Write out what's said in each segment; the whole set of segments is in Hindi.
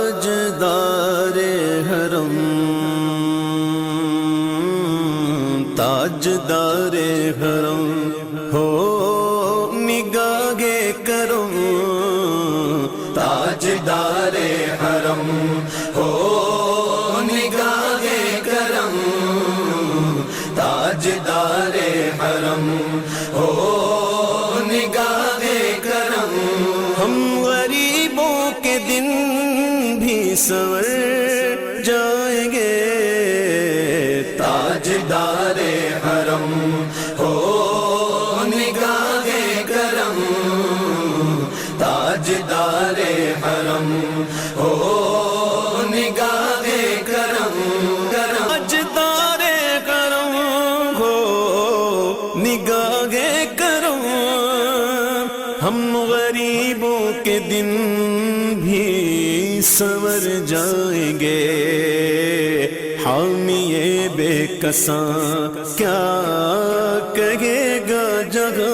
ताजदारे हरम ताजदारे हरम हो निगाहे करम ताजदारे हरम हो निगाहे करम ताजदारे हरम हो निगाहे करम। हम गरीबों के दिन भी संवर जाएंगे ताजदारे हरम हो निगाहे करम ताजदारे हरम हो निगाहे करम ताजदारे करम हो निगाहे करम। हम गरीबों के दिन भी संवर जाएंगे हामिए बेकसा क्या कहेगा जगह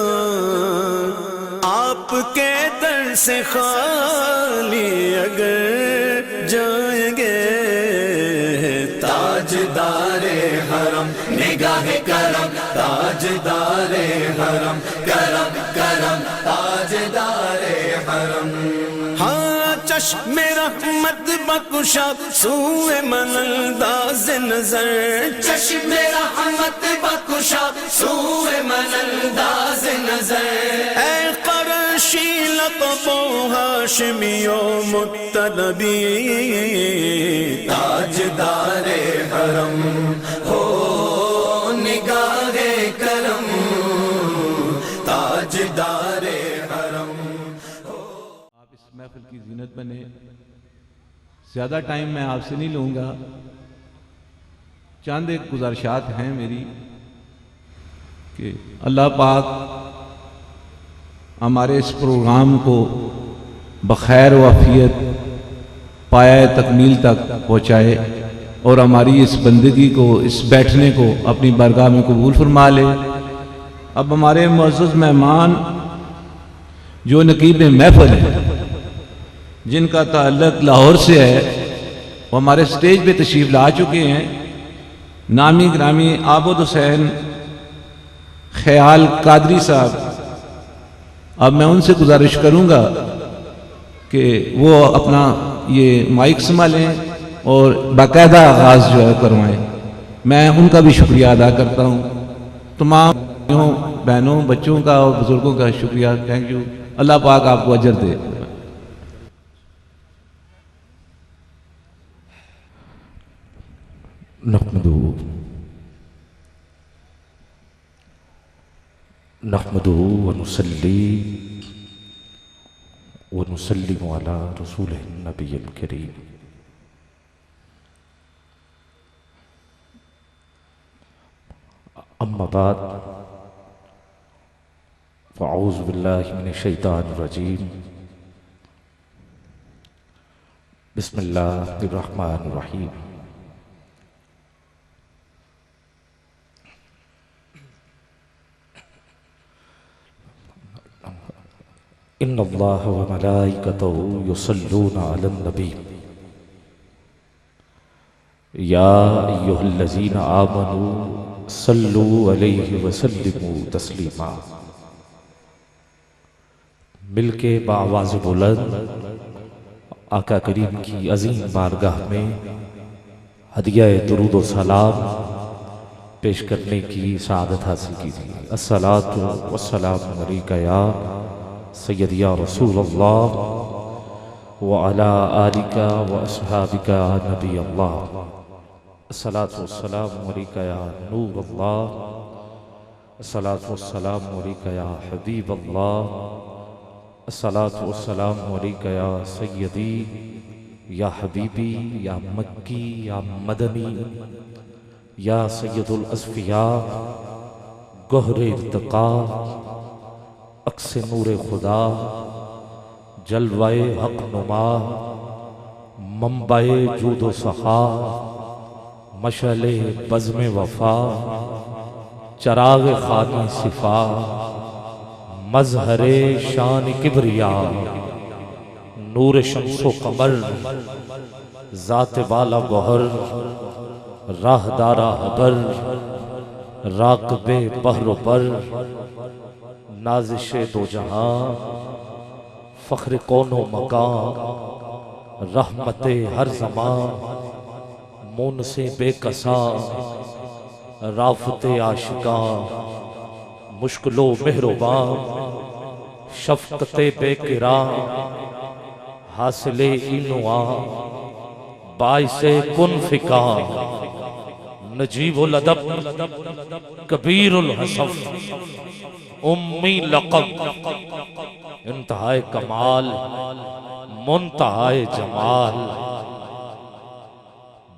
आपके दर से खाली अगर जाएंगे ताजदारे हरम निगाहे करम ताजदारे हरम करम करम ताजदारे हरम। हाँ चश्मे रहमत बकुशा सूए मनंदाज नजर चश्मे रहमत बकुशा सूए मनंदाज नजर ऐ क़रशी लक़बो हाशिमियो मुत्तलबी ताजदारे हरम हो निगाहे करम ताजदारे हरम। आप इस महफिल की ज़ीनत बने। ज़्यादा टाइम मैं आपसे नहीं लूँगा। चंद एक गुजारिशात हैं मेरी कि अल्लाह पाक हमारे इस प्रोग्राम को बखैर वाफियत पाया तकमील तक पहुँचाए और हमारी इस बंदगी को इस बैठने को अपनी बारगाह में कबूल फरमा ले। अब हमारे मुअज़्ज़ज़ मेहमान जो नकीब महफिल है जिनका ताल्लुक़ लाहौर से है वो हमारे स्टेज पे तशरीफ़ ला चुके हैं। नामी ग्रामी आबद हुसैन ख्याल कादरी साहब। अब मैं उनसे गुजारिश करूंगा कि वो अपना ये माइक संभालें और बाकायदा आगाज़ जो है करवाएं। मैं उनका भी शुक्रिया अदा करता हूँ। तमाम बहनों बच्चों का और बुजुर्गों का शुक्रिया। Thank you. अल्लाह पाक आपको अजर दे। नहमदुहु व नुसल्ली व नुसल्लिमु अला रसूलिहिन नबिय्यिल करीम। अम्मा बाद फ़अऊज़ु बिल्लाहि मिनश शैतानिर रजीम। बिस्मिल्लाहिर रहमानिर रहीम। इन्नल्लाह व मलाइकतहु युसल्लूना अलन नबी या अय्युहल्लज़ीना आमनू सल्लू अलैहि व सल्लिमू तस्लीमा। मिलके बाआवाज़ बुलंद आका करीम की अज़ीम बारगाह में हदिया दुरूद व सलाम पेश करने की सआदत हासिल की थी। अस्सलातु वस्सलामु अलैका या सय्यदी या रसूलल्लाह व अला आलिका व अस्हाबिका नबी अल्लाह। अस्सलातु वस्सलामु अलैका या नूर अल्लाह। अस्सलातु वस्सलामु अलैका या हबीब अल्लाह। अस्सलातु वस्सलामु अलैका या सय्यदी या हबीबी या मक्की या मदनी या सय्यदुल अस्फिया गहरे इर्तिका अक्स नूरे खुदा जलवाए हक नुमा मंबाए जूदो सखा मशले बज़्म वफा चराग खानी सिफा मजहरे शान किबरिया नूर शम्सो कमर जात वाला गौहर राहदारा हबर राकबे बहरो पर नाजिशे दो जहां फख्र कौनो मकान रहमते हर ज़मान मुन से बेकसा राफते आशिका मुश्किलो मेहरबान शफकते बेकिरा हासिले इनुआ बाइसे कुन फिका नजीबुल अदब कबीरुल हसफ उम्मी लक़ब इंतहाए कमाल मुंतहाए जमाल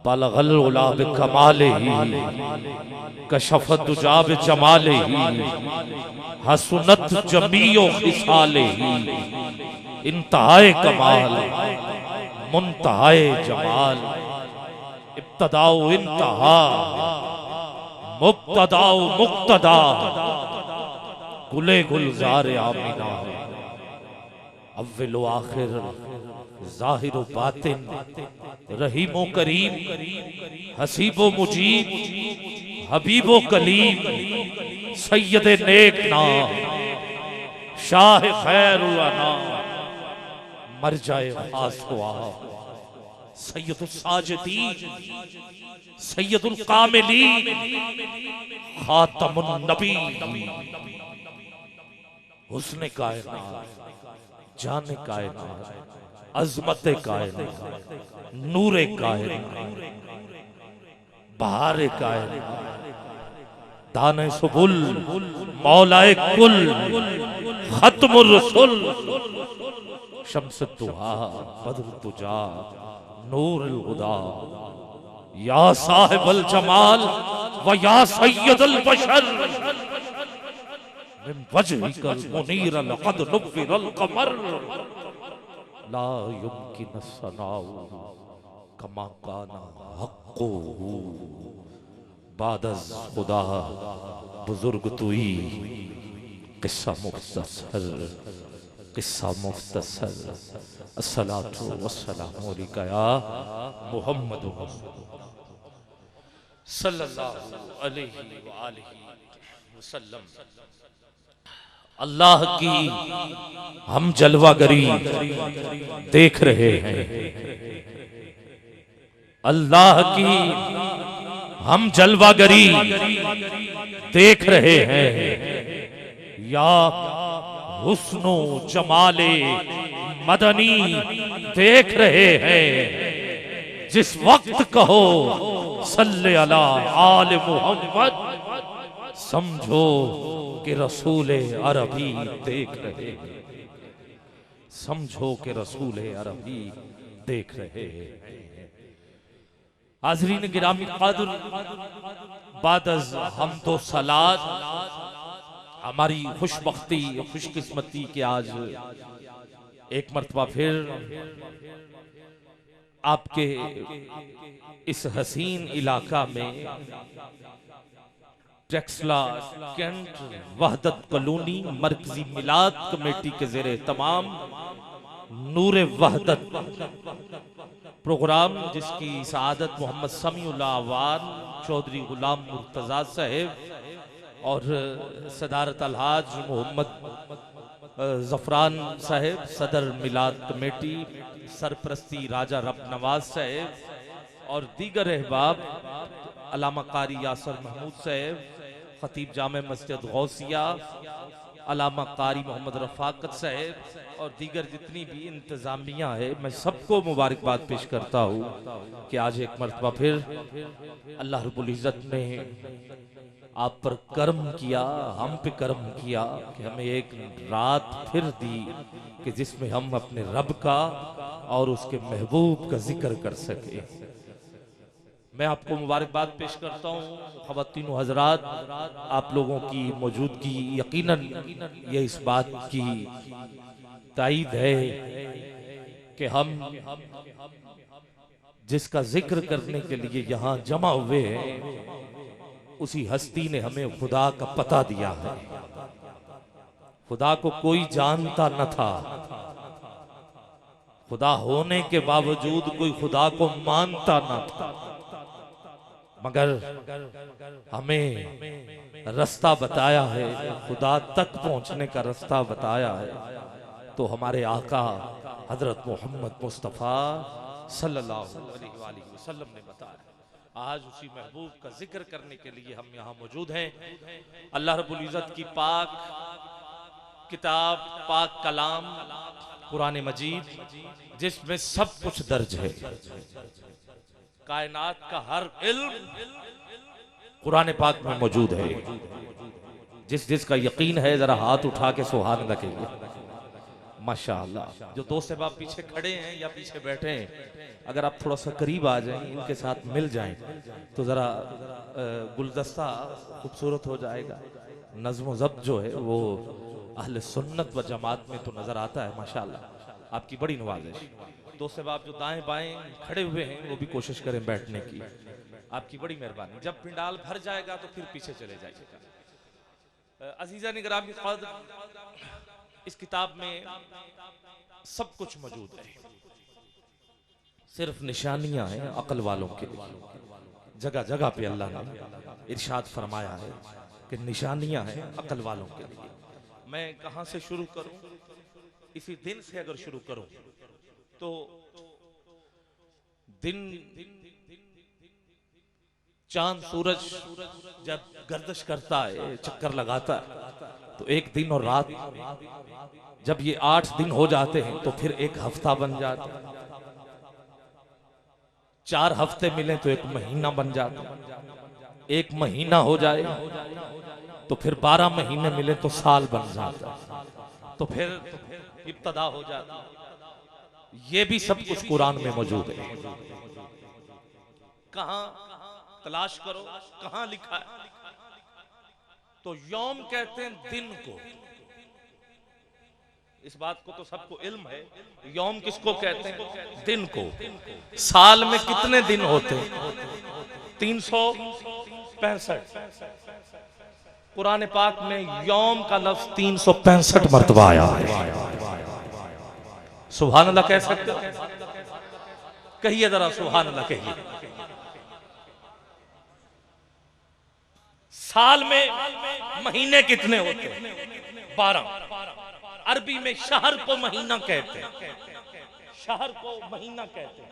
बलगल उला बिकमाले ही कशफत दुजा बिजमाले ही हसनत जमीओ खिसाले ही इंतहाए कमाल मुंतहाए जमाल इब्तदाओ इंतहा मुब्तदाओ मुक्तदा गुले गुलजार आमीना अव्वल आखिर जाहिर बातिन रहीमो करीम हसीबो मुजीब हबीबो कलीम सैयद नेक नाम शाह खैरुल अनाम मरजाए खास हुआ सैयदुल साजिदीन सैयदुल कामिलीन खातमुन नबी हुस्न कायनात जाने कायनात अजमत कायनात नूरे कायनात बहारे कायनात दाने सुबुल मौलाए कुल खत्मुर रसूल शम्स दुहा बद्र तुजा नूरुल हुदा या साहिबल जमाल व या सय्यदल बशर मिन वजहिकल मुनीर लक़द नुव्विरल क़मर ला युमकिन सनाउ कमा काना हक़्क़ुहु बादज़ खुदा बुजुर्ग तुई किस्सा मुख्तसर किस्सा मुख्तसर अस्सलातु वस्सलामु अलैका या मुहम्मद सल्लल्लाहु अलैहि व आलिहि वसल्लम। अल्लाह की हम जलवागरी देख रहे हैं, अल्लाह की हम जलवागरी देख रहे हैं। या हुस्नो जमाले मदनी देख रहे हैं। जिस वक्त कहो सल्ले अला आल मुहम्मद समझो कि रसूल अरबी देख रहे हैं, समझो कि रसूल अरबी देख रहे हैं। हाज़रीन गिरामी क़ादिर, बादज़ हमदो सलात हमारी खुशबख्ती खुशकिस्मती के आज एक मर्तबा फिर आपके इस हसीन इलाका में टेक्सला कैंट वहदत कॉलोनी मरकजी मिलाद कमेटी के ज़ेरे तमाम नूरे वहदत प्रोग्राम, जिसकी सआदत मोहम्मद समीउल्लाह अवान चौधरी गुलाम मुर्तजा साहब और सदारत अलहाज मोहम्मद जफरान साहब सदर मिलाद कमेटी, सरप्रस्ती राजा रब नवाज साहब और दीगर अहबाब, अलामा कारी यासर महमूद साहब, खतीब जामे मस्जिद गौसिया, अलामा कारी मोहम्मद रफाकत साहब और दीगर जितनी भी इंतजामिया है, मैं सबको मुबारकबाद पेश करता हूँ कि आज एक मरतबा फिर अल्लाह रब्बुल इज़्ज़त ने आप पर कर्म किया, हम पे कर्म किया कि हमें एक रात फिर दी कि जिसमें हम अपने रब का और उसके महबूब का जिक्र कर सके। मैं आपको मुबारकबाद पेश करता हूँ। ख़वातीन व हज़रात, आप लोगों की मौजूदगी यकीनन ये इस बात की तायीद है कि हम जिसका जिक्र करने के लिए यहाँ जमा हुए हैं, उसी हस्ती ने हमें खुदा का पता दिया है। खुदा को कोई जानता न था, खुदा होने के बावजूद कोई खुदा को मानता न था, मगर हमें रास्ता बताया है, खुदा तक पहुंचने का रास्ता बताया है तो हमारे आका हजरत मोहम्मद मुस्तफ़ा सल्लल्लाहु अलैहि वसल्लम ने बताया। आज उसी महबूब का जिक्र करने के लिए हम यहाँ मौजूद हैं। अल्लाह रब्बुल इज़्ज़त की पाक किताब, पाक कलाम कुरान मजीद, जिसमें सब कुछ दर्ज है, कायनात का हर इल्म कुरान पाक में मौजूद है। जिसका यकीन है जरा हाथ उठा के सुभान अल्लाह कहिए। माशाअल्लाह। जो दोस्त अहबाब पीछे खड़े हैं या पीछे बैठे हैं, अगर आप थोड़ा सा करीब आ जाएं, इनके साथ मिल जाएं तो जरा गुलदस्ता खूबसूरत हो जाएगा। नज़्म ज़ब्त जो है वो अहले सुन्नत व जमात में तो नजर आता है। माशाअल्लाह, आपकी बड़ी नवाजिश। दोस्त अहबाब जो दाएं बाएं खड़े हुए हैं वो भी कोशिश करें बैठने की, आपकी बड़ी मेहरबानी। जब पिंडाल भर जाएगा तो फिर पीछे चले जाइएगा। अजीज़ा निगरानी क़द्र, इस किताब में सब कुछ मौजूद है, सिर्फ निशानियां हैं अक्ल वालों के लिए। जगह जगह पे अल्लाह ने इरशाद फरमाया है कि निशानियां हैं अक्ल वालों के लिए। मैं कहां से शुरू करूं? इसी दिन से अगर शुरू करूं तो दिन चांद सूरज जब गर्दिश करता है, चक्कर लगाता है, तो एक दिन और रात, जब ये 8 दिन हो जाते हैं तो फिर एक हफ्ता बन जाता है। 4 हफ्ते मिले तो एक महीना बन जाता है। 1 महीना हो जाए तो फिर 12 महीने मिले तो साल बन जाता है, तो फिर इब्तदा हो जाता है। ये भी सब कुछ कुरान में मौजूद है। कहां तलाश करो, कहां लिखा है? तो यौम कहते हैं दिन को। इस बात को तो सबको इल्म है। यौम किसको कहते हैं? दिन को। साल में कितने दिन होते हैं? 365। कुरान पाक में यौम का लफ्ज 365 मरतबा आया है। सुभान अल्लाह कह सकते हो? कहिए जरा सुभान अल्लाह कहिए। साल में महीने कितने होते हैं? 12। अरबी में शहर को महीना कहते हैं, शहर को महीना कहते हैं।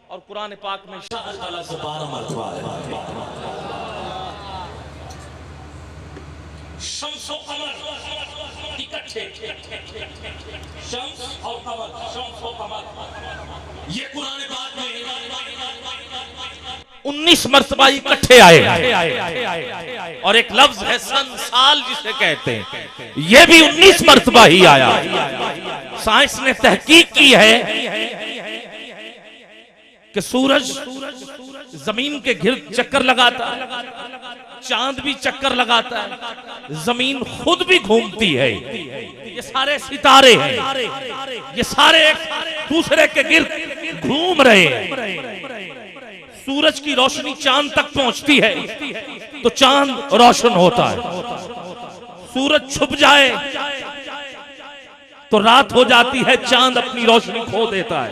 और कुरान पाक में शहर का लफ्ज़ 12 मरतबा है। शम्स और कमर इकट्ठे, शम्स और कमर, शम्स और कमर, ये कुरान पाक में 19 मरतबा इकट्ठे आए। और एक लफ्ज है सन, साल जिसे कहते हैं, यह भी 19 मरतबा ही आया। साइंस ने तहकीक की है कि सूरज जमीन के गिर्द चक्कर लगाता है, चांद भी चक्कर लगाता है, जमीन खुद भी घूमती है। ये सारे सितारे हैं, ये सारे एक दूसरे के गिर्द घूम रहे हैं। सूरज की रोशनी चांद तक पहुंचती है तो चांद रोशन होता है। सूरज छुप जाए तो रात हो जाती है, चांद अपनी रोशनी खो देता है।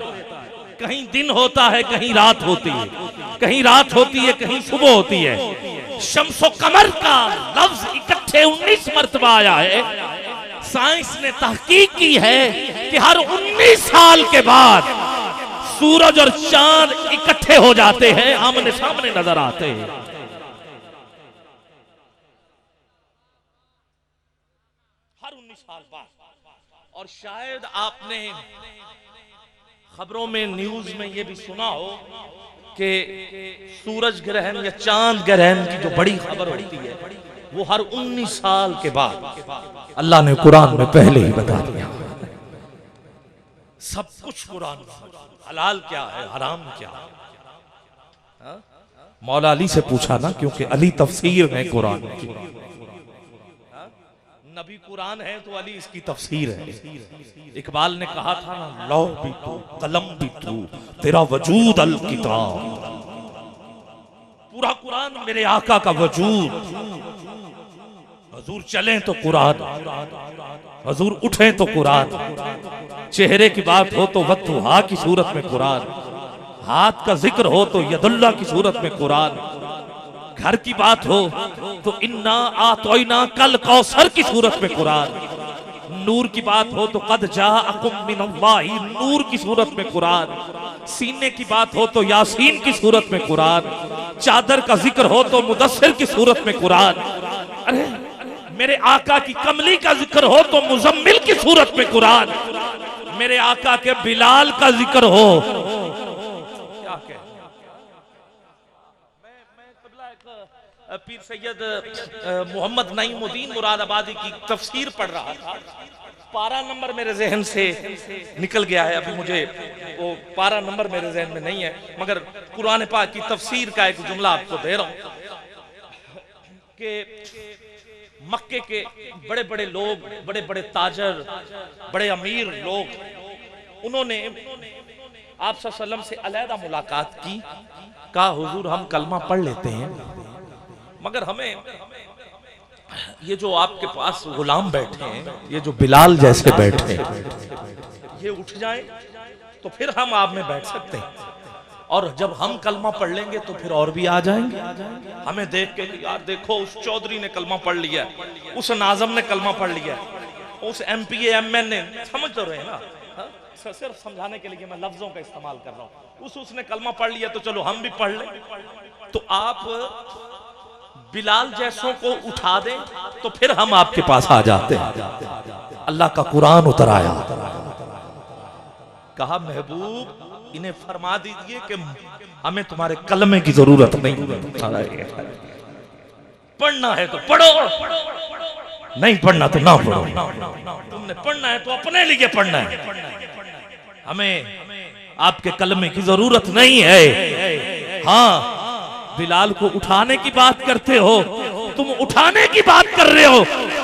कहीं दिन होता है, कहीं रात होती है, कहीं रात होती है, कहीं सुबह होती है। शम्सो कमर का लफ्ज इकट्ठे 19 मरतबा आया है। साइंस ने तहकीक की है कि हर 19 साल के बाद सूरज और चांद इकट्ठे हो जाते हैं, आमने सामने नजर आते हैं। हर 19 साल बाद। और शायद आपने खबरों में, न्यूज में ये भी सुना हो कि सूरज ग्रहण या चांद ग्रहण की जो बड़ी खबर होती है वो हर 19 साल के बाद। अल्लाह ने कुरान में पहले ही बता दिया। सब कुछ कुरान में, हलाल क्या है, हराम क्या है। मौला अली से पूछा ना, क्योंकि अली तफसीर है कुरान की। नबी कुरान है तो अली इसकी तफसीर है। इकबाल ने कहा था ना, लौह भी तू, कलम भी तू, तेरा वजूद अल किताब। पूरा कुरान मेरे आका का वजूद, हजूर चलें तो कुरान, हजूर उठें तो कुरान, चेहरे की बात हो तो वत्तुहा की सूरत में कुरान, हाथ का जिक्र हो तो यदुल्ला की सूरत में कुरान, घर की बात हो तो इन्ना आतोइना कल कौसर की सूरत में कुरान, नूर की बात हो तो कद जाअकुम मिनल्लाहि नूर की सूरत में कुरान, सीने की बात हो तो यासीन की सूरत में कुरान, चादर का जिक्र हो तो मुदस्सिर की सूरत में कुरान, अरे मेरे आका की कमली का जिक्र हो तो मुजम्मिल की सूरत में कुरान, मेरे आका के बिलाल का जिक्र हो क्या कह मैं पीर सैयद मोहम्मद नईमुद्दीन मुरादाबादी की तफसीर पढ़ रहा था। पारा नंबर मेरे जहन से निकल गया है, अभी मुझे वो पारा नंबर मेरे जहन में नहीं है, मगर कुरान पाक की तफसीर का एक जुमला आपको दे रहा हूं कि मक्के के बड़े बड़े लोग, बड़े बड़े ताजर, बड़े अमीर लोग, उन्होंने आप सल्लल्लाहु अलैहि वसल्लम से अलहदा मुलाकात की, कहा हुजूर हम कलमा पढ़ लेते हैं, मगर हमें ये जो आपके पास गुलाम बैठे हैं, ये जो बिलाल जैसे बैठे हैं, ये उठ जाए तो फिर हम आप में बैठ सकते हैं, और जब हम कलमा पढ़ लेंगे तो फिर और भी आ जाएंगे। हमें देख के यार देखो उस चौधरी ने कलमा पढ़ लिया, उस नाजम ने कलमा पढ़ लिया, उस एमपीए एमएन ने, समझ तो रहे ना, सिर्फ समझाने के लिए मैं लफ्जों का इस्तेमाल कर रहा हूं, उसने कलमा पढ़ लिया तो चलो हम भी पढ़ लें। तो आप बिलाल जैसों को उठा दें तो फिर हम आपके पास आ जाते हैं। अल्लाह का कुरान उतर आया, कहा महबूब इन्हें फरमा दीजिए कि हमें तुम्हारे कलमे की जरूरत नहीं, पढ़ना है तो पढ़ो, नहीं पढ़ना तो ना पढ़ो, तुमने पढ़ना है तो अपने लिए पढ़ना है, हमें आपके कलमे की जरूरत नहीं है। हाँ, बिलाल को उठाने की बात करते हो, तुम उठाने की बात कर रहे हो,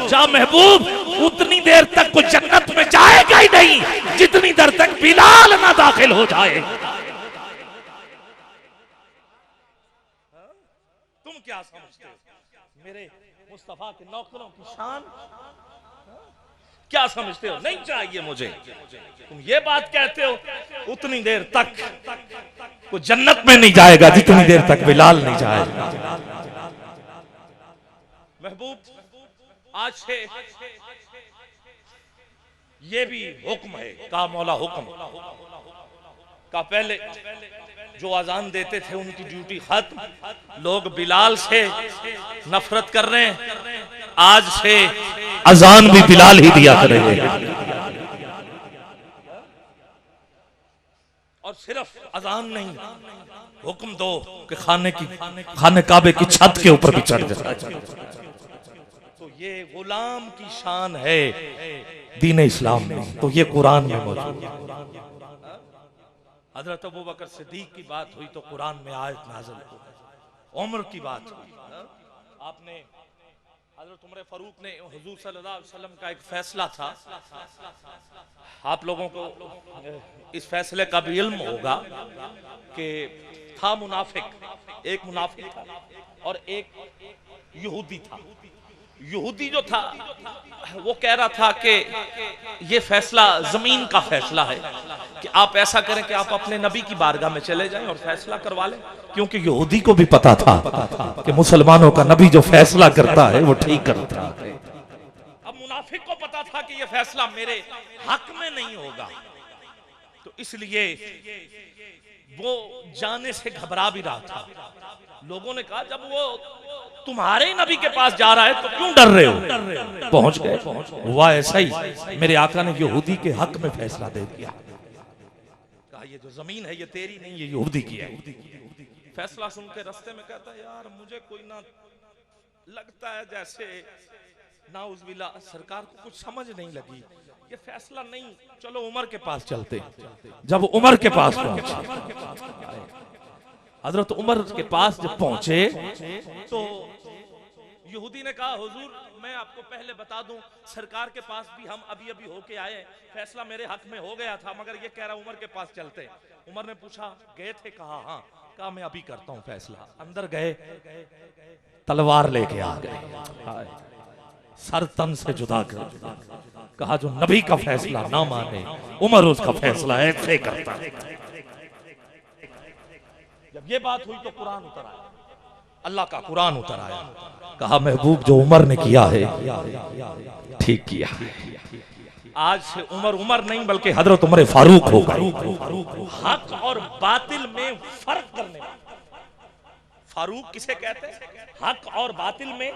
जा महबूब उतनी देर तक कोई जन्नत में जाएगा ही नहीं जितनी देर तक बिलाल ना दाखिल हो जाए। तुम क्या समझते हो मेरे मुस्तफा के नौकरों की शान, क्या समझते हो? नहीं चाहिए मुझे, तुम ये बात कहते हो उतनी देर तक कोई जन्नत में नहीं जाएगा जितनी देर तक बिलाल नहीं जाएगा। महबूब आज से ये भी हुक्म है, का मौला हुक्म का, पहले जो अजान देते थे उनकी ड्यूटी खत्म, लोग बिलाल से नफरत कर रहे हैं, आज से अजान भी बिलाल ही दिया करेंगे। और सिर्फ अजान नहीं, हुक्म दो कि खाने काबे की छत के ऊपर भी चढ़ जाए। तो ये गुलाम की शान है दीन इस्लाम में, तो ये कुरान में मौजूद है। हजरत अबू बकर सिद्दीक की बात हुई तो कुरान में आयत नाज़िल हुई, उम्र की बात हुई, आपने हजरत उमर फारूक ने, हुजूर सल्लल्लाहु अलैहि वसल्लम का एक फैसला था, आप लोगों को इस फैसले का भी इल्म होगा कि था मुनाफिक, एक मुनाफिक था और एक यहूदी था। यहूदी जो था वो कह रहा था कि ये फैसला जमीन का फैसला है, कि आप ऐसा करें कि आप अपने नबी की बारगाह में चले जाएं और फैसला करवा लें, क्योंकि यहूदी को भी पता था कि मुसलमानों का नबी जो फैसला करता है वो ठीक करता है। अब मुनाफिक को पता था कि ये फैसला मेरे हक में नहीं होगा, तो इसलिए वो जाने से घबरा भी रहा था। लोगों ने कहा जब वो तुम्हारे ही नबी के पास जा रहा है तो क्यों डर रहे हो? पहुंच गए। हुआ ऐसा ही, मेरे आका ने यहूदी के हक में फैसला दे दिया, कहा ये जो जमीन है ये तेरी नहीं, ये यहूदी की है। फैसला सुन के रास्ते में कहता है यार मुझे कोई ना लगता है जैसे नाउज़ुबिल्लाह सरकार को कुछ समझ नहीं लगी, ये फैसला नहीं, चलो उमर के पास चलते। जब उमर के पास पहुंचे, हजरत उमर के पास जब पहुंचे तो यहूदी ने कहा हुजूर मैं आपको पहले बता दूं, सरकार के पास भी हम अभी अभी होके आए, फैसला मेरे हक में हो गया था, मगर ये कह रहा उमर के पास चलते। उमर ने पूछा गए थे? कहा हाँ। कहा मैं अभी करता हूं फैसला। अंदर गए, तलवार लेके आ गए। सर तन से जुदा कर दिया। कहा जो नबी का फैसला ना माने उमर उसका फैसला ऐसे करता है। जब ये बात हुई तो कुरान उतर आया, अल्लाह का कुरान उतर आया। कहा महबूब जो उमर ने किया है ठीक किया है। आज से उमर नहीं बल्कि हजरत उमर फारूक हो गए। हक और बातिल में फर्क करने वाला। फारूक किसे कहते हैं? हक और बातिल में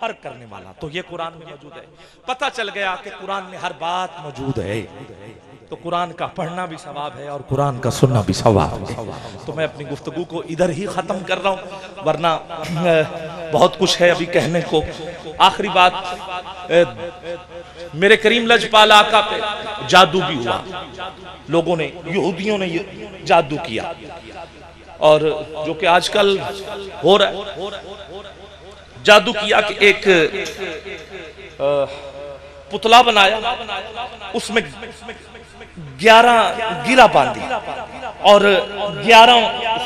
फर्क करने वाला। तो ये कुरान में मौजूद है। पता चल गया कि कुरान में हर बात मौजूद है। तो कुरान का पढ़ना भी सवाब है और कुरान का सुनना भी सवाब है। तो मैं अपनी गुफ्तगू को इधर ही खत्म कर रहा हूँ, वरना बहुत कुछ है अभी कहने को। आखिरी बात, मेरे करीम लजपाल आका पे जादू भी हुआ। लोगों ने, यहूदियों ने जादू किया, और जो कि आजकल हो रहा है। जादू किया कि एक पुतला बनाया, उसमें 11 गिरा बांधी और 11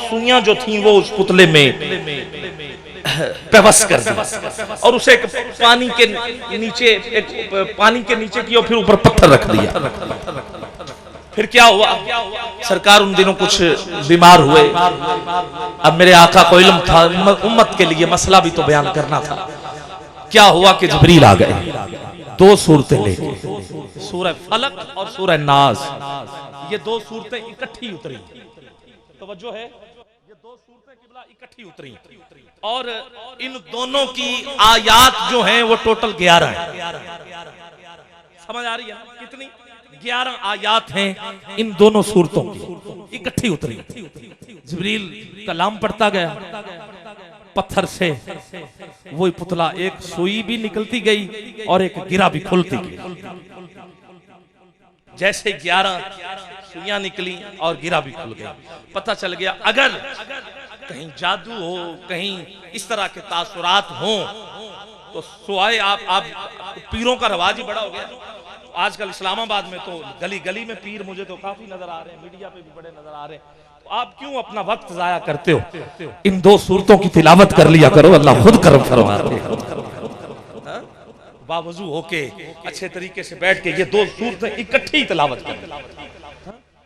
सुइयां जो थी वो उस पुतले में पेवस कर दी, और उसे एक पानी के नीचे की और फिर ऊपर पत्थर रख दिया। फिर क्या हुआ? सरकार उन दिनों कुछ बीमार हुए। अब मेरे आका को इल्म था, उम्मत के लिए मसला भी तो बयान करना था। क्या हुआ कि जिब्रील आ गए 2 सूरतें लेके, सूरह फलक और सूरह नास। ये 2 सूरतें इकट्ठी उतरी। तवज्जो है, ये 2 सूरतें किबला इकट्ठी उतरी, और इन दोनों की आयात जो हैं वो टोटल 11 है। समझ आ रही है कितनी? 11 आयात हैं इन दोनों सूरतों की, इकट्ठी उतरी। जिब्रील कलाम पढ़ता गया, पत्थर से वही पुतला, एक सुई भी निकलती गई और एक गिरा भी खुलती गई। जैसे 11 सुइयां निकली और गिरा भी खुल गया। पता चल गया अगर कहीं जादू हो, कहीं इस तरह के तासुरात हो तो सुआए आप पीरों का रवाज ही बड़ा हो गया। आजकल इस्लामाबाद में तो गली गली में पीर मुझे तो काफी नजर आ रहे हैं, मीडिया पे भी बड़े नजर आ रहे हैं। तो आप क्यों अपना वक्त जाया करते हो? इन 2 सूरतों की तिलावत कर लिया करो, अल्लाह खुद करम फरमाते हैं। बावजू होके अच्छे तरीके से बैठ के ये 2 सूरतें इकट्ठी तिलावत कर।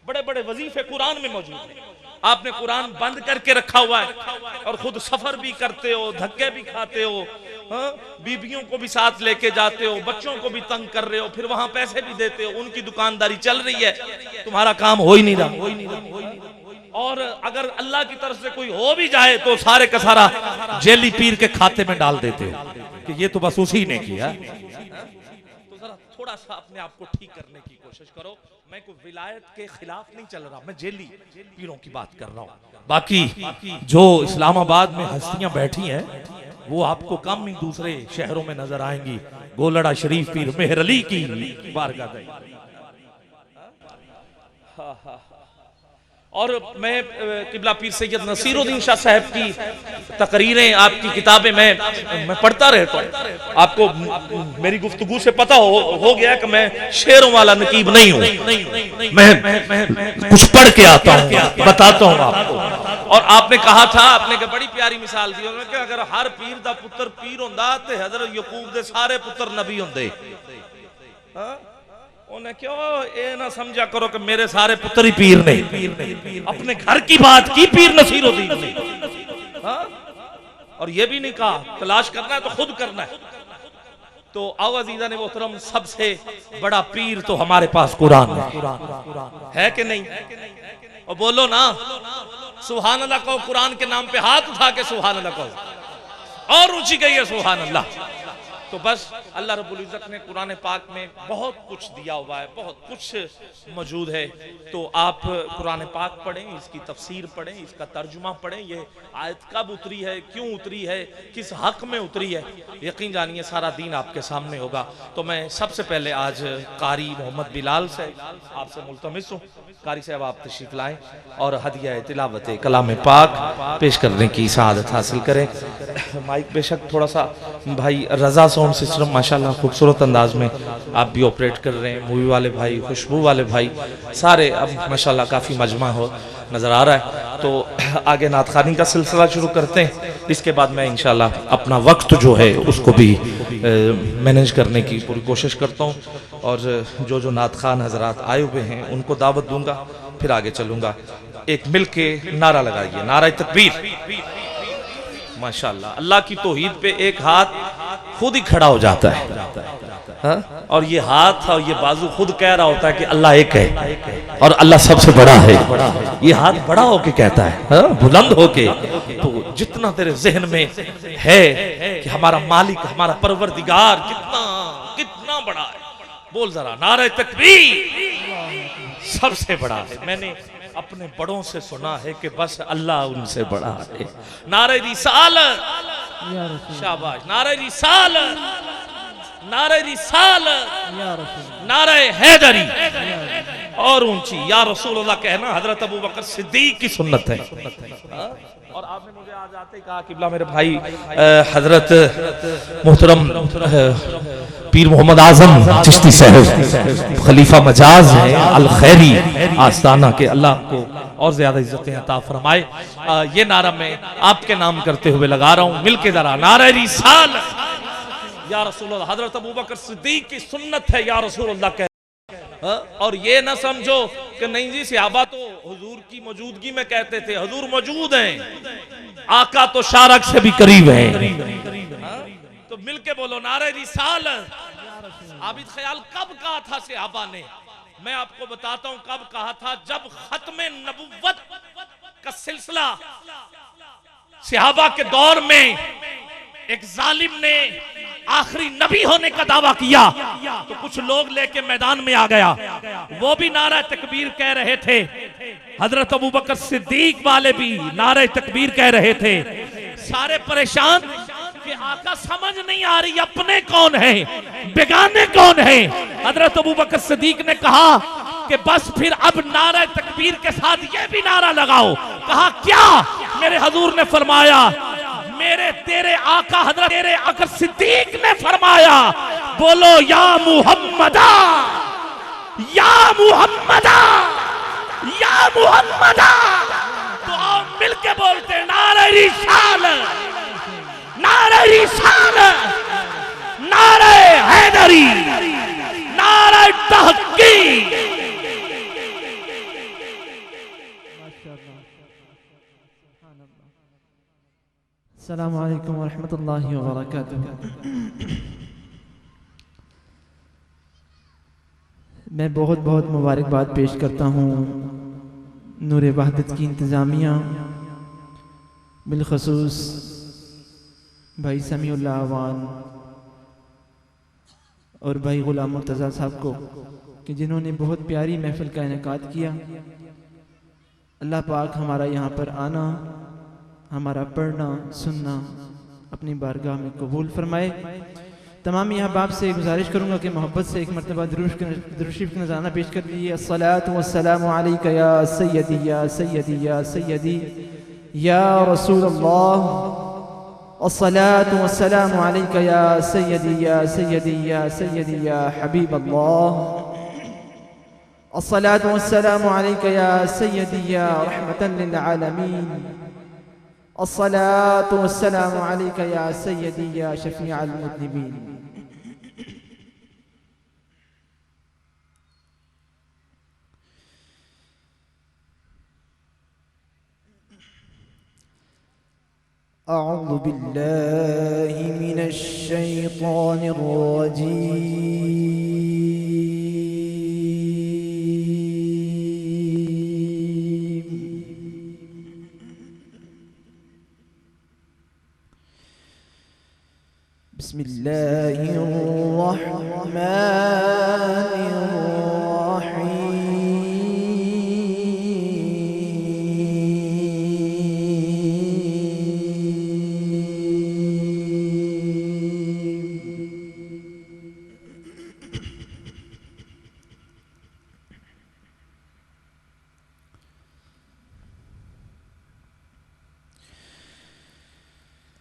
बड़े बड़े वजीफे कुरान में मौजूद हैं। आपने कुरान बंद करके रखा हुआ है और खुद सफर भी करते हो, धक्के भी खाते हो, बीबियों को भी साथ लेके जाते हो, बच्चों को भी तंग कर रहे हो, फिर वहां पैसे भी देते हो, उनकी दुकानदारी चल रही है, तुम्हारा काम हो ही नहीं रहा। और अगर अल्लाह की तरफ से कोई हो भी जाए तो सारे का सारा जेली पीर के खाते में डाल देते हो कि ये तो बस उसी ने किया। तो जरा थोड़ा सा अपने आप को ठीक करने की कोशिश करो। मैं कोई विलायत के खिलाफ नहीं चल रहा, मैं जेली पीरों की बात कर रहा हूँ। बाकी जो इस्लामाबाद में हस्तियां बैठी हैं वो आपको कम ही दूसरे शहरों में नजर आएंगी। गोलड़ा शरीफ पीर मेहर अली की बारगाह गई। और मैं किबला पीर सैयद नसीरुद्दीन शाह साहब की तकरीरें, आपकी किताबें मैं पढ़ता रहता हूँ। आपको मेरी गुफ्तगू से पता हो गया कि मैं शेरों वाला नकीब नहीं हूँ। मैं कुछ पढ़ के आता हूँ, बताता हूँ आपको। और आपने कहा था, आपने बड़ी प्यारी मिसाल दी कि अगर हर पीर दा पुत्र पीर होंदा ते हजरत यकूब दे सारे पुत्र नबी होंदे। उन्हें क्यों ये ना समझा करो कि मेरे सारे पुत्र ही पीर नहीं। अपने घर की बात की पीर नसीरुद्दीन ने। और ये भी नहीं कहा तलाश करना है तो खुद करना है। तो आओ अजीजा ने मोहतरम, सबसे बड़ा पीर तो हमारे पास कुरान है कि नहीं? और बोलो ना सुभान अल्लाह कहो, कुरान के नाम पे हाथ उठा के सुभान अल्लाह कहो, और ऊंची गई है सुभान अल्लाह। तो बस अल्लाह रब्बुल इज्जत ने कुरान पाक में बहुत कुछ दिया हुआ है, बहुत कुछ मौजूद है। तो आप कुरान पाक पढ़ें, इसकी तफसीर पढ़ें, इसका तर्जुमा पढ़ें। ये आयत कब उतरी है, क्यों उतरी है, किस हक में उतरी है, यकीन जानिए सारा दीन आपके सामने होगा। तो मैं सबसे पहले आज कारी मोहम्मद बिलाल से आपसे मुल्तमिस हूँ, कारी साहब आप तशरीफ लाएं और हदिया तिलावत कलाम पाक पेश करने की सआदत हासिल करें। माइक बेशक थोड़ा सा भाई रज़ा साउंड सिस्टम माशाल्लाह खूबसूरत अंदाज में आप भी ऑपरेट कर रहे हैं, मूवी वाले भाई, खुशबू वाले भाई, सारे अब माशाल्लाह काफ़ी मजमा हो नज़र आ रहा है। तो आगे नात खानी का सिलसिला शुरू करते हैं, इसके बाद मैं इंशाल्लाह अपना वक्त जो है उसको भी मैनेज करने की पूरी कोशिश करता हूँ और जो नात खान हजरात आए हुए हैं उनको दावत दूंगा, फिर आगे चलूंगा। एक मिल के नारा लगाइए, नारा तकबीर। माशाल्लाह, अल्लाह की तौहीद पे एक हाथ खुद ही खड़ा हो जाता है, हा? और ये हाथ और ये बाजू खुद कह रहा होता है कि अल्लाह एक है और अल्लाह सबसे बड़ा है। ये हाथ बड़ा होके कहता है, हा? बुलंद होके। तो जितना तेरे जहन में है कि हमारा मालिक, हमारा परवरदिगार कितना कितना बड़ा है, बोल जरा नारे तकबीर। सबसे बड़ा है। मैंने अपने बड़ों से सुना है कि बस अल्लाह उनसे बड़ा है। नारे रिसालत, शाबाश, नारे रिसालत, नारे रिसालत, नारे हैदरी और ऊंची या रसूलुल्लाह कहना हजरत अबू बकर सिद्दीक की सुन्नत है। और आपने मुझे आज आते ही कहा किबला मेरे भाई हजरत मोहतरम पीर मोहम्मद आजम चिश्ती साहब खलीफा मजाज है अल खैरी आस्ताना के, अल्लाह को और ज्यादा इज्जतें अता फरमाए। ये नारा मैं आपके नाम करते हुए लगा रहा हूँ, मिलके जरा नारा रिसालत या रसूलुल्लाह, हजरत अबू बकर सिद्दीक की सुन्नत है या रसूलुल्लाह कह। और ये ना समझो कि नहीं जी सहाबा तो हुजूर की मौजूदगी में कहते थे, हुजूर मौजूद हैं, आका तो शारक से भी करीब है। तो मिलके बोलो नारे रिसालत। आबिद ख्याल कब कहा था सहाबा ने? मैं आपको बताता हूं कब कहा था, जब खत्मे नबुव्वत का सिलसिला सहाबा के दौर में एक जालिम ने आखिरी नबी होने का दावा किया तो कुछ लोग लेके मैदान में आ गया, वो भी नारा तकबीर कह रहे थे, हजरत अबू बकर सिद्दीक वाले भी नारा तकबीर कह रहे थे। सारे परेशान कि आका समझ नहीं आ रही अपने कौन है बेगाने कौन है। हजरत अबू बकर सिद्दीक ने कहा कि बस फिर अब नारा तकबीर के साथ ये भी नारा लगाओ। कहा क्या? मेरे हजूर ने फरमाया, मेरे तेरे आका हजरत तेरे अकर सिद्दीक ने फरमाया, बोलो या मुहम्मदा, या मुहम्मदा, या मुहम्मदा। तो आओ मिलके बोलते नारे रिसालत, नारे रिसालत, नारे हैदरी, नारे तहकीक। अस्सलामु अलैकुम वरहमतुल्लाहि वबरकातुहू। मैं बहुत बहुत मुबारकबाद पेश करता हूँ नूर वहदत की इंतज़ामिया, बिलखसूस भाई समीउल्लाह अवान और भाई गुलाम मुर्तज़ा साहब को कि जिन्होंने बहुत प्यारी महफिल का इनेकाद किया। अल्लाह पाक हमारा यहाँ पर आना, हमारा पढ़ना सुनना अपनी बारगाह में कबूल फरमाए। तमाम यहाँ बाप से गुजारिश करूँगा कि मोहब्बत से एक मरतबा दुरूद का नज़ारा पेश कर लीजिए। अस्सलातु वस्सलामु अलैका या सय्यदी या सय्यदी या सय्यदी या रसूलल्लाह, अस्सलातु वस्सलामु अलैका या सय्यदी या सय्यदी या सय्यदी या हबीबल्लाह, अस्सलातु वस्सलामु अलैका या सय्यदी या रहमतन लिल आलमीन, अस्सलातु वस्सलामु अलैका या सय्यदी या शफीअल मुज़निबीन। अऊज़ु बिल्लाहि मिनश शैतानिर रजीम।